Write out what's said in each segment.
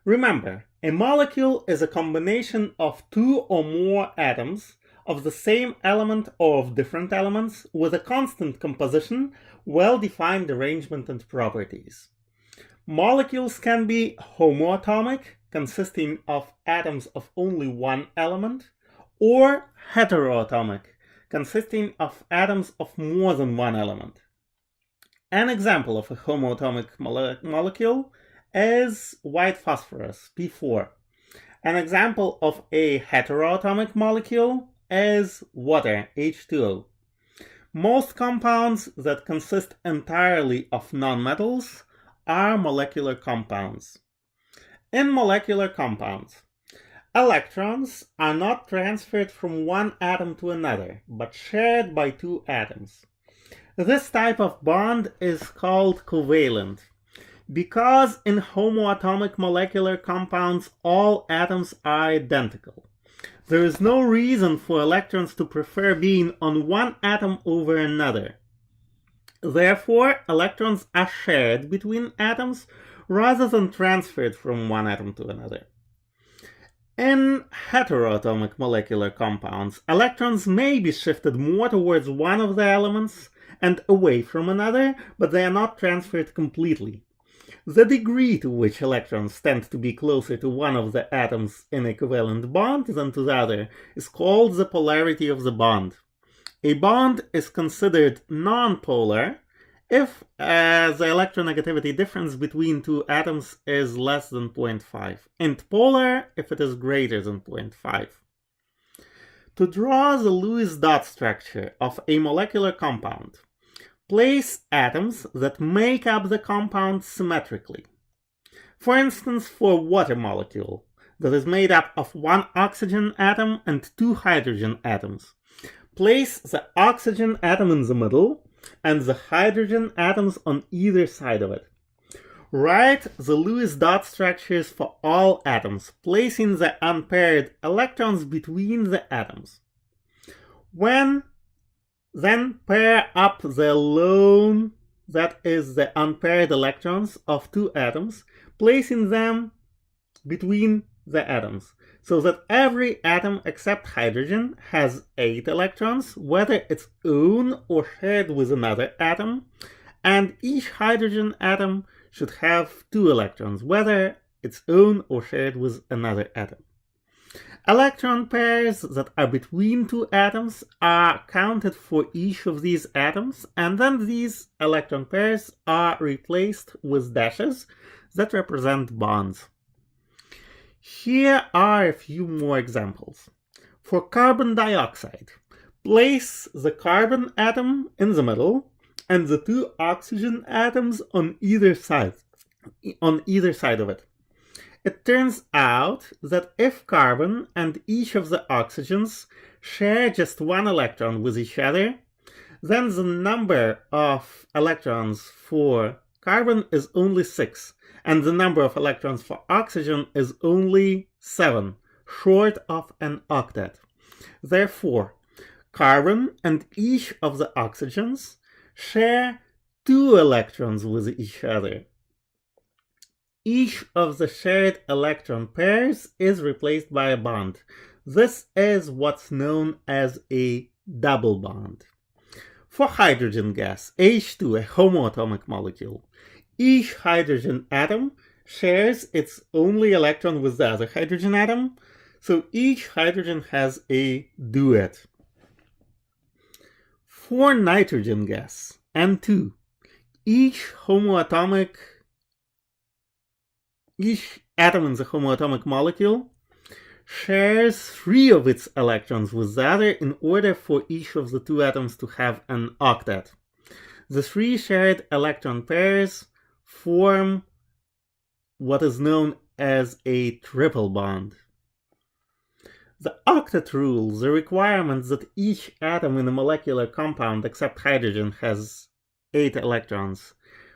Remember, a molecule is a combination of two or more atoms of the same element or of different elements with a constant composition, well-defined arrangement and properties. Molecules can be homoatomic, consisting of atoms of only one element, or heteroatomic, consisting of atoms of more than one element. An example of a homoatomic molecule is white phosphorus, P4. An example of a heteroatomic molecule is water, H2O. Most compounds that consist entirely of nonmetals are molecular compounds. In molecular compounds, electrons are not transferred from one atom to another, but shared by two atoms. This type of bond is called covalent, because in homoatomic molecular compounds all atoms are identical. There is no reason for electrons to prefer being on one atom over another. Therefore, electrons are shared between atoms rather than transferred from one atom to another. In heteroatomic molecular compounds, electrons may be shifted more towards one of the elements and away from another, but they are not transferred completely. The degree to which electrons tend to be closer to one of the atoms in a covalent bond than to the other is called the polarity of the bond. A bond is considered nonpolar if the electronegativity difference between two atoms is less than 0.5, and polar if it is greater than 0.5. To draw the Lewis dot structure of a molecular compound, place atoms that make up the compound symmetrically. For instance, for a water molecule that is made up of one oxygen atom and two hydrogen atoms, place the oxygen atom in the middle and the hydrogen atoms on either side of it. Write the Lewis dot structures for all atoms, placing the unpaired electrons between the atoms. Then pair up the lone, that is the unpaired electrons of two atoms, placing them between the atoms, so that every atom except hydrogen has 8 electrons, whether its own or shared with another atom, and each hydrogen atom should have 2 electrons, whether its own or shared with another atom. Electron pairs that are between two atoms are counted for each of these atoms, and then these electron pairs are replaced with dashes that represent bonds. Here are a few more examples. For carbon dioxide, place the carbon atom in the middle and the two oxygen atoms on either side of it. It turns out that if carbon and each of the oxygens share just one electron with each other, then the number of electrons for carbon is only 6, and the number of electrons for oxygen is only 7, short of an octet. Therefore, carbon and each of the oxygens share 2 electrons with each other. Each of the shared electron pairs is replaced by a bond. This is what's known as a double bond. For hydrogen gas, H2, a homoatomic molecule, each hydrogen atom shares its only electron with the other hydrogen atom, so each hydrogen has a duet. For nitrogen gas, N2, each atom in the homoatomic molecule shares 3 of its electrons with the other in order for each of the 2 atoms to have an octet. The 3 shared electron pairs form what is known as a triple bond. The octet rule, the requirement that each atom in a molecular compound except hydrogen has 8 electrons,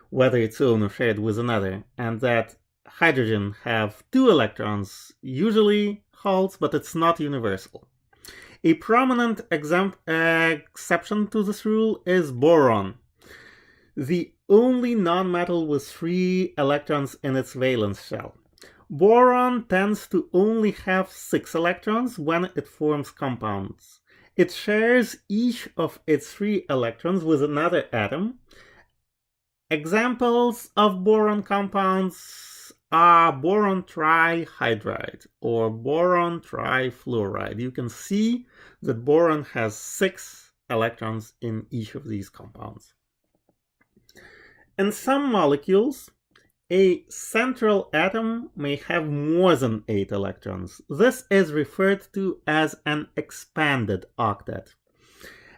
whether its own or shared with another, and that hydrogen have 2 electrons, usually holds, but it's not universal. A prominent exception to this rule is boron, the only nonmetal with 3 electrons in its valence shell. Boron tends to only have 6 electrons when it forms compounds. It shares each of its 3 electrons with another atom. Examples of boron compounds are boron trihydride or boron trifluoride. You can see that boron has 6 electrons in each of these compounds. In some molecules, a central atom may have more than 8 electrons. This is referred to as an expanded octet.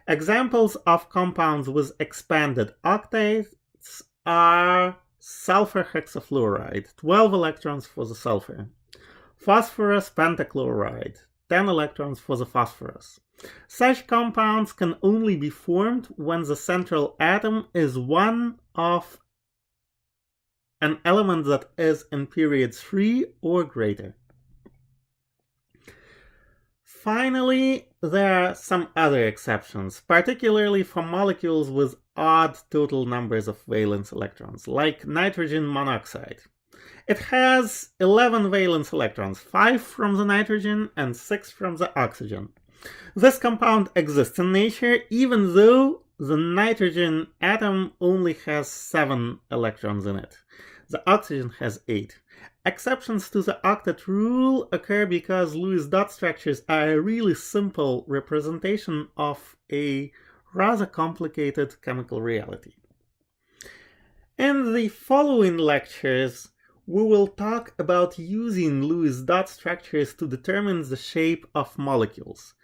Examples of compounds with expanded octets are sulfur hexafluoride, 12 electrons for the sulfur, phosphorus pentachloride, 10 electrons for the phosphorus. Such compounds can only be formed when the central atom is one of an element that is in period 3 or greater. Finally, there are some other exceptions, particularly for molecules with odd total numbers of valence electrons, like nitrogen monoxide. It has 11 valence electrons, 5 from the nitrogen and 6 from the oxygen. This compound exists in nature even though the nitrogen atom only has 7 electrons in it. The oxygen has 8. Exceptions to the octet rule occur because Lewis dot structures are a really simple representation of a rather complicated chemical reality. In the following lectures, we will talk about using Lewis dot structures to determine the shape of molecules.